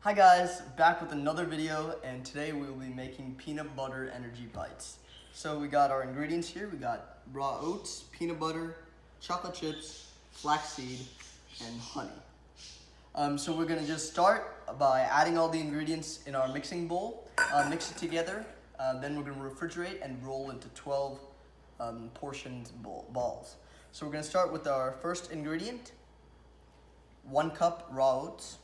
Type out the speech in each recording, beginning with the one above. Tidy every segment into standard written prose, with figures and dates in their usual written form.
Hi guys, back with another video, and today we will be making peanut butter energy bites. So we got our ingredients here. We got raw oats, peanut butter, chocolate chips, flaxseed, and honey. So we're gonna just start by adding all the ingredients in our mixing bowl, mix it together, then we're gonna refrigerate and roll into 12 portioned balls. So we're gonna start with our first ingredient, 1 cup raw oats.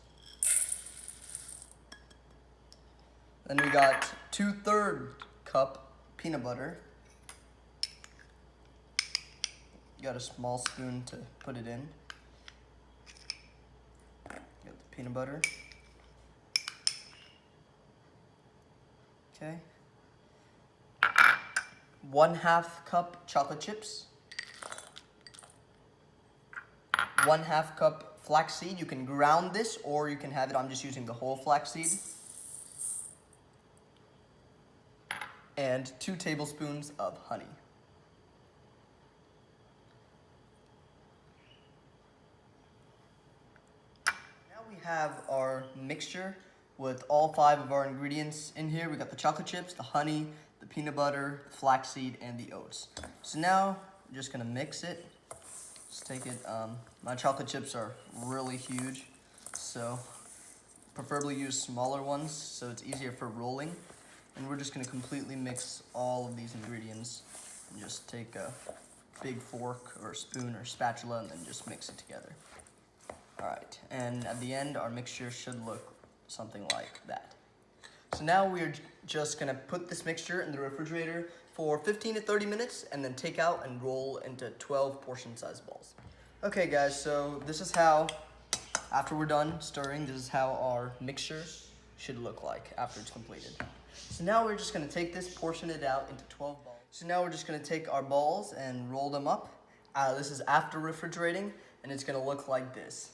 Then we got 2/3 cup peanut butter. Got a small spoon to put it in. Got the peanut butter. Okay. 1/2 cup chocolate chips. 1/2 cup flaxseed. You can ground this or you can have it. I'm just using the whole flaxseed. And 2 tablespoons of honey. Now we have our mixture with all 5 of our ingredients in here. We got the chocolate chips, the honey, the peanut butter, the flaxseed, and the oats. So now I'm just gonna mix it. Just take it. My chocolate chips are really huge, so preferably use smaller ones so it's easier for rolling. And we're just gonna completely mix all of these ingredients and just take a big fork or spoon or spatula and then just mix it together. All right, and at the end, our mixture should look something like that. So now we're just gonna put this mixture in the refrigerator for 15 to 30 minutes and then take out and roll into 12 portion sized balls. Okay guys, so this is how, after we're done stirring, this is how our mixture should look like after it's completed. So now we're just gonna take this, portion it out into 12 balls. So now we're just gonna take our balls and roll them up. This is after refrigerating, and it's gonna look like this.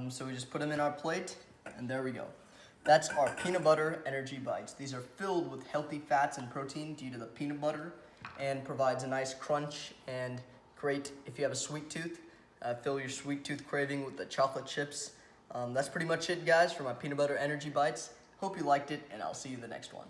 So we just put them in our plate, and there we go. That's our peanut butter energy bites. These are filled with healthy fats and protein due to the peanut butter, and provides a nice crunch and great if you have a sweet tooth. Fill your sweet tooth craving with the chocolate chips. That's pretty much it, guys, for my peanut butter energy bites. Hope you liked it, and I'll see you in the next one.